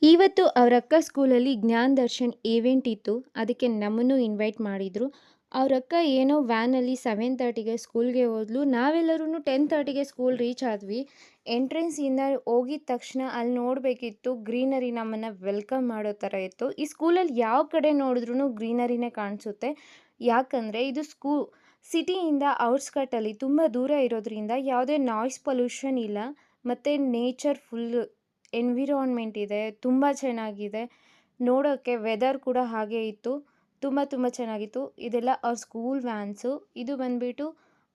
ಇವತ್ತು ಅವ್ರ ಅಕ್ಕ ಸ್ಕೂಲಲ್ಲಿ ಜ್ಞಾನ್ ದರ್ಶನ್ ಈವೆಂಟ್ ಇತ್ತು. ಅದಕ್ಕೆ ನಮ್ಮನ್ನು ಇನ್ವೈಟ್ ಮಾಡಿದ್ರು. ಅವ್ರ ಅಕ್ಕ ಏನೋ ವ್ಯಾನಲ್ಲಿ 7:30ಗೆ ಸ್ಕೂಲ್ಗೆ ಹೋದ್ಲು. ನಾವೆಲ್ಲರೂ 10:30ಗೆ ಸ್ಕೂಲ್ ರೀಚ್ ಆದ್ವಿ. ಎಂಟ್ರೆನ್ಸಿಂದ ಹೋಗಿದ ತಕ್ಷಣ ಅಲ್ಲಿ ನೋಡಬೇಕಿತ್ತು ಗ್ರೀನರಿ ನಮ್ಮನ್ನು ವೆಲ್ಕಮ್ ಮಾಡೋ ಥರ ಇತ್ತು. ಈ ಸ್ಕೂಲಲ್ಲಿ ಯಾವ ಕಡೆ ನೋಡಿದ್ರೂ ಗ್ರೀನರಿನೇ ಕಾಣಿಸುತ್ತೆ. ಯಾಕಂದರೆ ಇದು ಸಿಟಿಯಿಂದ ಔಟ್ಸ್ಕಟ್ಟಲ್ಲಿ ತುಂಬ ದೂರ ಇರೋದ್ರಿಂದ ಯಾವುದೇ ನಾಯ್ಸ್ ಪೊಲ್ಯೂಷನ್ ಇಲ್ಲ. ಮತ್ತು ನೇಚರ್ ಫುಲ್ ಎನ್ವಿರಾನ್ಮೆಂಟ್ ಇದೆ. ತುಂಬ ಚೆನ್ನಾಗಿದೆ. ನೋಡೋಕ್ಕೆ ವೆದರ್ ಕೂಡ ಹಾಗೆ ಇತ್ತು. ತುಂಬ ಚೆನ್ನಾಗಿತ್ತು. ಇದೆಲ್ಲ ಅವ್ರ ಸ್ಕೂಲ್ ವ್ಯಾನ್ಸು. ಇದು ಬಂದುಬಿಟ್ಟು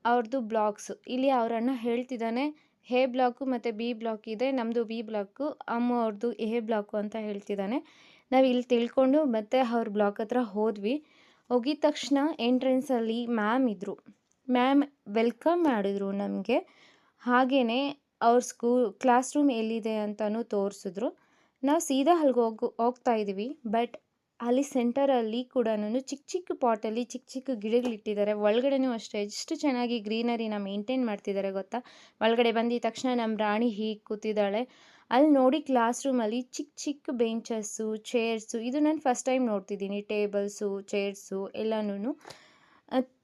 ಅವ್ರದ್ದು ಬ್ಲಾಕ್ಸು. ಇಲ್ಲಿ ಅವ್ರ ಅಣ್ಣ ಹೇಳ್ತಿದ್ದಾನೆ ಎ ಬ್ಲಾಕು ಮತ್ತು ಬಿ ಬ್ಲಾಕ್ ಇದೆ. ನಮ್ಮದು ಬಿ ಬ್ಲಾಕು, ಅಮ್ಮ ಅವ್ರದ್ದು ಎ ಬ್ಲಾಕು ಅಂತ ಹೇಳ್ತಿದ್ದಾನೆ. ನಾವು ಇಲ್ಲಿ ತಿಳ್ಕೊಂಡು ಮತ್ತೆ ಅವ್ರ ಬ್ಲಾಕ್ ಹತ್ರ ಹೋದ್ವಿ. ಹೋಗಿದ ತಕ್ಷಣ ಎಂಟ್ರೆನ್ಸಲ್ಲಿ ಮ್ಯಾಮ್ ಇದ್ದರು. ಮ್ಯಾಮ್ ವೆಲ್ಕಮ್ ಮಾಡಿದ್ರು ನಮಗೆ. ಹಾಗೆಯೇ ಅವ್ರ ಕ್ಲಾಸ್ ರೂಮ್ ಎಲ್ಲಿದೆ ಅಂತಲೂ ತೋರಿಸಿದ್ರು. ನಾವು ಸೀದಾ ಅಲ್ಲಿಗೆ ಹೋಗ್ತಾ ಇದ್ದೀವಿ. ಬಟ್ ಅಲ್ಲಿ ಸೆಂಟರಲ್ಲಿ ಕೂಡ ಚಿಕ್ಕ ಚಿಕ್ಕ ಪಾಟಲ್ಲಿ ಚಿಕ್ಕ ಚಿಕ್ಕ ಗಿಡಗಳಿಟ್ಟಿದ್ದಾರೆ. ಒಳಗಡೆನೂ ಅಷ್ಟೇ ಎಷ್ಟು ಚೆನ್ನಾಗಿ ಗ್ರೀನರಿನ ಮೇಂಟೈನ್ ಮಾಡ್ತಿದ್ದಾರೆ ಗೊತ್ತಾ. ಒಳಗಡೆ ಬಂದಿದ ತಕ್ಷಣ ನಮ್ಮ ರಾಣಿ ಹೀಗೆ ಕೂತಿದ್ದಾಳೆ. ಅಲ್ಲಿ ನೋಡಿ ಕ್ಲಾಸ್ ರೂಮಲ್ಲಿ ಚಿಕ್ಕ ಚಿಕ್ಕ ಬೆಂಚಸ್ಸು, ಚೇರ್ಸು, ಇದು ನಾನು ಫಸ್ಟ್ ಟೈಮ್ ನೋಡ್ತಿದ್ದೀನಿ. ಟೇಬಲ್ಸು, ಚೇರ್ಸು ಎಲ್ಲನೂ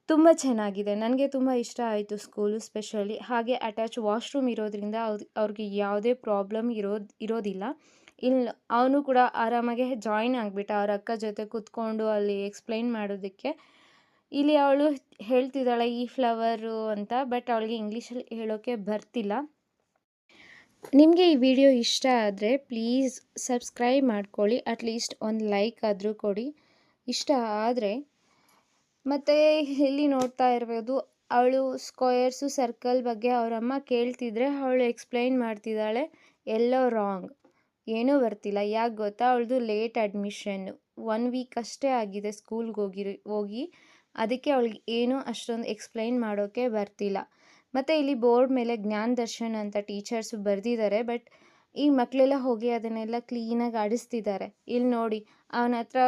ತುಂಬ ಚೆನ್ನಾಗಿದೆ. ನನಗೆ ತುಂಬ ಇಷ್ಟ ಆಯಿತು ಸ್ಕೂಲು ಸ್ಪೆಷಲಿ. ಹಾಗೆ ಅಟ್ಯಾಚ್ ವಾಶ್ರೂಮ್ ಇರೋದ್ರಿಂದ ಅವ್ರಿಗೆ ಯಾವುದೇ ಪ್ರಾಬ್ಲಮ್ ಇರೋದಿಲ್ಲ. ಇಲ್ಲಿ ಅವನು ಕೂಡ ಆರಾಮಾಗೆ ಜಾಯಿನ್ ಆಗಿಬಿಟ್ಟ ಅವ್ರ ಅಕ್ಕ ಜೊತೆ ಕೂತ್ಕೊಂಡು ಅಲ್ಲಿ ಎಕ್ಸ್ಪ್ಲೈನ್ ಮಾಡೋದಕ್ಕೆ. ಇಲ್ಲಿ ಅವಳು ಹೇಳ್ತಿದ್ದಾಳೆ ಈ ಫ್ಲವರು ಅಂತ. ಬಟ್ ಅವಳಿಗೆ ಇಂಗ್ಲೀಷಲ್ಲಿ ಹೇಳೋಕ್ಕೆ ಬರ್ತಿಲ್ಲ. ನಿಮಗೆ ಈ ವಿಡಿಯೋ ಇಷ್ಟ ಆದರೆ ಪ್ಲೀಸ್ ಸಬ್ಸ್ಕ್ರೈಬ್ ಮಾಡ್ಕೊಳ್ಳಿ. ಅಟ್ಲೀಸ್ಟ್ ಒಂದು ಲೈಕ್ ಆದರೂ ಕೊಡಿ ಇಷ್ಟ ಆದರೆ. ಮತ್ತು ಇಲ್ಲಿ ನೋಡ್ತಾ ಇರ್ಬೋದು, ಅವಳು ಸ್ಕ್ವೇರ್ಸು ಸರ್ಕಲ್ ಬಗ್ಗೆ ಅವರಮ್ಮ ಕೇಳ್ತಿದ್ರೆ ಅವಳು ಎಕ್ಸ್ಪ್ಲೈನ್ ಮಾಡ್ತಿದ್ದಾಳೆ. ಎಲ್ಲೋ ರಾಂಗ್, ಏನೂ ಬರ್ತಿಲ್ಲ. ಯಾಕೆ ಗೊತ್ತಾ, ಅವಳದು ಲೇಟ್ ಅಡ್ಮಿಷನ್ನು. 1 ವೀಕ್ ಅಷ್ಟೇ ಆಗಿದೆ ಸ್ಕೂಲ್ಗೆ ಹೋಗಿ. ಅದಕ್ಕೆ ಅವಳಿಗೆ ಏನೂ ಅಷ್ಟೊಂದು ಎಕ್ಸ್ಪ್ಲೈನ್ ಮಾಡೋಕ್ಕೆ ಬರ್ತಿಲ್ಲ. ಮತ್ತು ಇಲ್ಲಿ ಬೋರ್ಡ್ ಮೇಲೆ ಜ್ಞಾನ್ ದರ್ಶನ್ ಅಂತ ಟೀಚರ್ಸು ಬರೆದಿದ್ದಾರೆ. ಬಟ್ ಈ ಮಕ್ಕಳೆಲ್ಲ ಹೋಗಿ ಅದನ್ನೆಲ್ಲ ಕ್ಲೀನಾಗಿ ಆಡಿಸ್ತಿದ್ದಾರೆ. ಇಲ್ಲಿ ನೋಡಿ ಅವನ ಹತ್ರ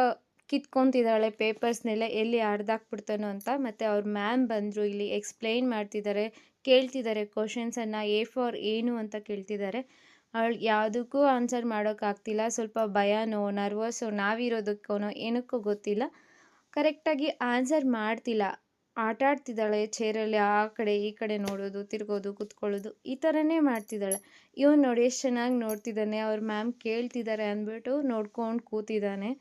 ಕಿತ್ಕೊತಿದ್ದಾಳೆ ಪೇಪರ್ಸ್ನೆಲ್ಲ, ಎಲ್ಲಿ ಹರಿದಾಕ್ಬಿಡ್ತಾನೋ ಅಂತ. ಮತ್ತು ಅವ್ರ ಮ್ಯಾಮ್ ಬಂದರು, ಇಲ್ಲಿ ಎಕ್ಸ್ಪ್ಲೈನ್ ಮಾಡ್ತಿದ್ದಾರೆ, ಕೇಳ್ತಿದ್ದಾರೆ ಕ್ವಶನ್ಸನ್ನು. ಎ ಫಾರ್ ಏನು ಅಂತ ಕೇಳ್ತಿದ್ದಾರೆ. ಅವಳು ಯಾವುದಕ್ಕೂ ಆನ್ಸರ್ ಮಾಡೋಕ್ಕಾಗ್ತಿಲ್ಲ. ಸ್ವಲ್ಪ ಭಯನೋ ನರ್ವಸೋ ನಾವಿರೋದಕ್ಕೋ ಏನಕ್ಕೋ ಗೊತ್ತಿಲ್ಲ, ಕರೆಕ್ಟಾಗಿ ಆನ್ಸರ್ ಮಾಡ್ತಿಲ್ಲ. ಆಟ ಆಡ್ತಿದ್ದಾಳೆ ಚೇರಲ್ಲಿ, ಆ ಕಡೆ ಈ ಕಡೆ ನೋಡೋದು, ತಿರ್ಗೋದು, ಕೂತ್ಕೊಳ್ಳೋದು, ಈ ಥರನೇ ಮಾಡ್ತಿದ್ದಾಳೆ. ಇವನು ನೋಡಿ ಎಷ್ಟು ಚೆನ್ನಾಗಿ ನೋಡ್ತಿದ್ದಾನೆ. ಅವ್ರ ಮ್ಯಾಮ್ ಕೇಳ್ತಿದ್ದಾರೆ ಅಂದ್ಬಿಟ್ಟು ನೋಡ್ಕೊಂಡು ಕೂತಿದ್ದಾನೆ.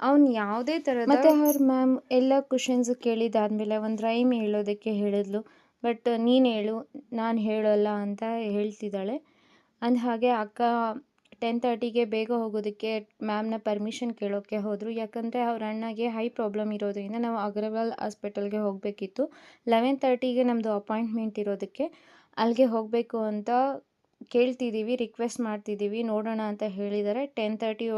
ಅವ್ನು ಯಾವುದೇ ಥರದ. ಮತ್ತು ಅವ್ರ ಮ್ಯಾಮ್ ಎಲ್ಲ ಕ್ವಶನ್ಸ್ ಕೇಳಿದಾದ್ಮೇಲೆ ಒಂದು ರೈಮ್ ಹೇಳೋದಕ್ಕೆ ಹೇಳಿದ್ಲು. ಬಟ್ ನೀನು ಹೇಳು, ನಾನು ಹೇಳೋಲ್ಲ ಅಂತ ಹೇಳ್ತಿದ್ದಾಳೆ. ಹಾಗೆ ಅಕ್ಕ 10:30ಗೆ ಬೇಗ ಹೋಗೋದಕ್ಕೆ ಮ್ಯಾಮ್ನ ಪರ್ಮಿಷನ್ ಕೇಳೋಕ್ಕೆ ಹೋದರು. ಯಾಕಂದರೆ ಅವ್ರ ಅಣ್ಣಗೆ ಹೈ ಪ್ರಾಬ್ಲಮ್ ಇರೋದ್ರಿಂದ ನಾವು ಅಗ್ರವಾಲ್ ಹಾಸ್ಪಿಟಲ್ಗೆ ಹೋಗಬೇಕಿತ್ತು. 11:30ಗೆ ನಮ್ಮದು ಅಪಾಯಿಂಟ್ಮೆಂಟ್ ಇರೋದಕ್ಕೆ ಅಲ್ಲಿಗೆ ಹೋಗಬೇಕು ಅಂತ ಕೇಳ್ತಿದ್ದೀವಿ, ರಿಕ್ವೆಸ್ಟ್ ಮಾಡ್ತಿದ್ದೀವಿ. ನೋಡೋಣ ಅಂತ ಹೇಳಿದ್ದಾರೆ. 10:30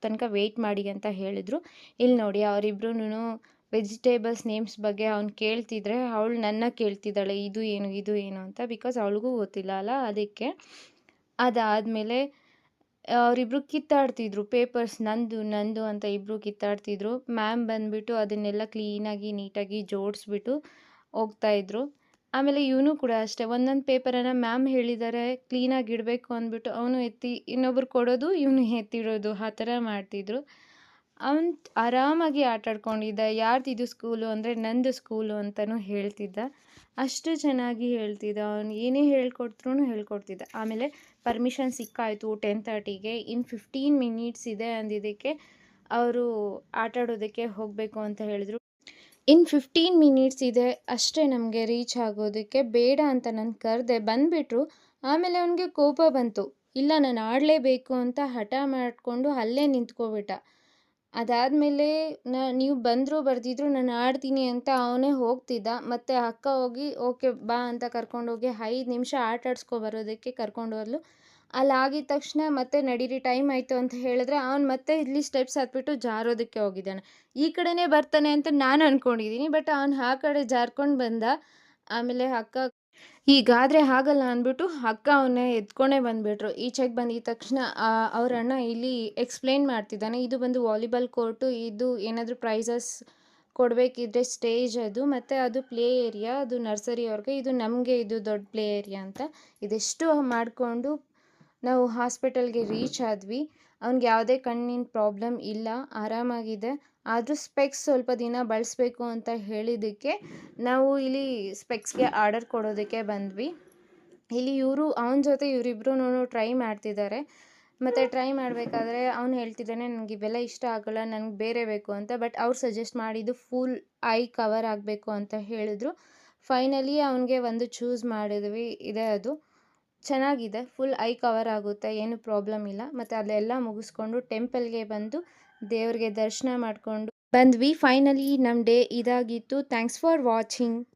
ತನಕ ವೆಯ್ಟ್ ಮಾಡಿ ಅಂತ ಹೇಳಿದರು. ಇಲ್ಲಿ ನೋಡಿ ಅವರಿಬ್ರೂ ವೆಜಿಟೇಬಲ್ಸ್ ನೇಮ್ಸ್ ಬಗ್ಗೆ ಅವ್ನು ಕೇಳ್ತಿದ್ರೆ ಅವಳು ನನ್ನ ಕೇಳ್ತಿದ್ದಾಳೆ ಇದು ಏನು ಇದು ಏನು ಅಂತ. ಬಿಕಾಸ್ ಅವಳಿಗೂ ಗೊತ್ತಿಲ್ಲ ಅಲ್ಲ, ಅದಕ್ಕೆ. ಅದಾದಮೇಲೆ ಅವರಿಬ್ರು ಕಿತ್ತಾಡ್ತಿದ್ರು ಪೇಪರ್ಸ್, ನಂದು ಅಂತ ಇಬ್ಬರು ಕಿತ್ತಾಡ್ತಿದ್ರು. ಮ್ಯಾಮ್ ಬಂದುಬಿಟ್ಟು ಅದನ್ನೆಲ್ಲ ಕ್ಲೀನಾಗಿ ನೀಟಾಗಿ ಜೋಡಿಸ್ಬಿಟ್ಟು ಹೋಗ್ತಾಯಿದ್ರು. ಆಮೇಲೆ ಇವನು ಕೂಡ ಅಷ್ಟೇ, ಒಂದೊಂದು ಪೇಪರನ್ನು ಮ್ಯಾಮ್ ಹೇಳಿದ್ದಾರೆ ಕ್ಲೀನಾಗಿ ಇಡಬೇಕು ಅಂದ್ಬಿಟ್ಟು ಅವನು ಎತ್ತಿ ಇನ್ನೊಬ್ರು ಕೊಡೋದು, ಇವನು ಎತ್ತಿಡೋದು, ಆ ಥರ ಮಾಡ್ತಿದ್ರು. ಅವನು ಆರಾಮಾಗಿ ಆಟಾಡ್ಕೊಂಡಿದ್ದ. ಯಾರ್ದಿದು ಸ್ಕೂಲು ಅಂದರೆ ನಂದು ಸ್ಕೂಲು ಅಂತಲೂ ಹೇಳ್ತಿದ್ದ. ಅಷ್ಟು ಚೆನ್ನಾಗಿ ಹೇಳ್ತಿದ್ದ. ಅವನು ಏನೇ ಹೇಳ್ಕೊಡ್ತಿದ್ದ. ಆಮೇಲೆ ಪರ್ಮಿಷನ್ ಸಿಕ್ಕಾಯಿತು 10:30ಗೆ. ಇನ್ನು 15 ಮಿನಿಟ್ಸ್ ಇದೆ ಅಂದಿದ್ದಕ್ಕೆ ಅವರು ಆಟಾಡೋದಕ್ಕೆ ಹೋಗಬೇಕು ಅಂತ ಹೇಳಿದರು. ಇನ್ನು 15 ಮಿನಿಟ್ಸ್ ಇದೆ ಅಷ್ಟೇ ನಮಗೆ ರೀಚ್ ಆಗೋದಕ್ಕೆ. ಬೇಡ ಅಂತ ನಾನು ಕರೆದೆ, ಬಂದುಬಿಟ್ರು. ಆಮೇಲೆ ಅವನಿಗೆ ಕೋಪ ಬಂತು. ಇಲ್ಲ ನಾನು ಆಡಲೇಬೇಕು ಅಂತ ಹಠ ಮಾಡಿಕೊಂಡು ಅಲ್ಲೇ ನಿಂತ್ಕೊಬಿಟ್ಟ. ಅದಾದಮೇಲೆ ನೀವು ಬಂದರೂ ಬರ್ದಿದ್ರು ನಾನು ಆಡ್ತೀನಿ ಅಂತ ಅವನೇ ಹೋಗ್ತಿದ್ದ. ಮತ್ತು ಅಕ್ಕ ಹೋಗಿ ಓಕೆ ಬಾ ಅಂತ ಕರ್ಕೊಂಡೋಗಿ 5 ನಿಮಿಷ ಆಟ ಬರೋದಕ್ಕೆ ಕರ್ಕೊಂಡು ಹೋದ್ಲು. ಅಲ್ಲಿ ಆಗಿದ ತಕ್ಷಣ ಮತ್ತೆ ನಡೀರಿ ಟೈಮ್ ಆಯಿತು ಅಂತ ಹೇಳಿದ್ರೆ ಅವನು ಮತ್ತೆ ಇಲ್ಲಿ ಸ್ಟೆಪ್ಸ್ ಹತ್ಬಿಟ್ಟು ಜಾರೋದಕ್ಕೆ ಹೋಗಿದ್ದಾನೆ. ಈ ಕಡೆನೇ ಬರ್ತಾನೆ ಅಂತ ನಾನು ಅಂದ್ಕೊಂಡಿದ್ದೀನಿ. ಬಟ್ ಅವನು ಆ ಕಡೆ ಜಾರ್ಕೊಂಡು ಬಂದ. ಆಮೇಲೆ ಅಕ್ಕ ಹೀಗಾದರೆ ಆಗಲ್ಲ ಅಂದ್ಬಿಟ್ಟು ಅಕ್ಕ ಅವನ್ನೇ ಎತ್ಕೊಂಡೇ ಬಂದುಬಿಟ್ರು. ಈಚೆಗೆ ಬಂದಿದ ತಕ್ಷಣ ಅವ್ರ ಅಣ್ಣ ಇಲ್ಲಿ ಎಕ್ಸ್ಪ್ಲೈನ್ ಮಾಡ್ತಿದ್ದಾನೆ. ಇದು ಬಂದು ವಾಲಿಬಾಲ್ ಕೋರ್ಟು, ಇದು ಏನಾದರೂ ಪ್ರೈಸಸ್ ಕೊಡಬೇಕಿದ್ರೆ ಸ್ಟೇಜ್ ಅದು, ಮತ್ತು ಅದು ಪ್ಲೇ ಏರಿಯಾ, ಅದು ನರ್ಸರಿ ಅವ್ರಿಗೆ, ಇದು ನಮಗೆ ಇದು ದೊಡ್ಡ ಪ್ಲೇ ಏರಿಯಾ ಅಂತ. ಇದೆಷ್ಟು ಮಾಡಿಕೊಂಡು ನಾವು ಹಾಸ್ಪಿಟಲ್ಗೆ ರೀಚ್ ಆದ್ವಿ. ಅವ್ನಿಗೆ ಯಾವುದೇ ಕಣ್ಣಿನ ಪ್ರಾಬ್ಲಮ್ ಇಲ್ಲ, ಆರಾಮಾಗಿದೆ. ಆದರೂ ಸ್ಪೆಕ್ಸ್ ಸ್ವಲ್ಪ ದಿನ ಬಳಸಬೇಕು ಅಂತ ಹೇಳಿದ್ದಕ್ಕೆ ನಾವು ಇಲ್ಲಿ ಸ್ಪೆಕ್ಸ್ಗೆ ಆರ್ಡರ್ ಕೊಡೋದಕ್ಕೆ ಬಂದ್ವಿ. ಇಲ್ಲಿ ಅವನ ಜೊತೆ ಇವರಿಬ್ರೂ ಟ್ರೈ ಮಾಡ್ತಿದ್ದಾರೆ. ಮತ್ತು ಟ್ರೈ ಮಾಡಬೇಕಾದ್ರೆ ಅವ್ನು ಹೇಳ್ತಿದ್ದಾನೆ, ನನಗೆ ಇವೆಲ್ಲ ಇಷ್ಟ ಆಗೋಲ್ಲ, ನನಗೆ ಬೇರೆ ಬೇಕು ಅಂತ. ಬಟ್ ಅವ್ರು ಸಜೆಸ್ಟ್ ಮಾಡಿದ್ದು ಫುಲ್ ಐ ಕವರ್ ಆಗಬೇಕು ಅಂತ ಹೇಳಿದ್ರು. ಫೈನಲಿ ಅವನಿಗೆ ಒಂದು ಚೂಸ್ ಮಾಡಿದ್ವಿ, ಇದೆ ಅದು. ಚೆನ್ನಾಗಿದೆ, ಫುಲ್ ಐ ಕವರ್ ಆಗುತ್ತೆ, ಏನು ಪ್ರಾಬ್ಲಮ್ ಇಲ್ಲ. ಮತ್ತು ಅಲ್ಲೆಲ್ಲ ಮುಗಿಸ್ಕೊಂಡು ಟೆಂಪಲ್ಗೆ ಬಂದು ದೇವ್ರಿಗೆ ದರ್ಶನ ಮಾಡಿಕೊಂಡು ಬಂದ್ವಿ. ಫೈನಲಿ ನಮ್ಮ ಡೇ ಇದಾಗಿತ್ತು. Thanks for watching.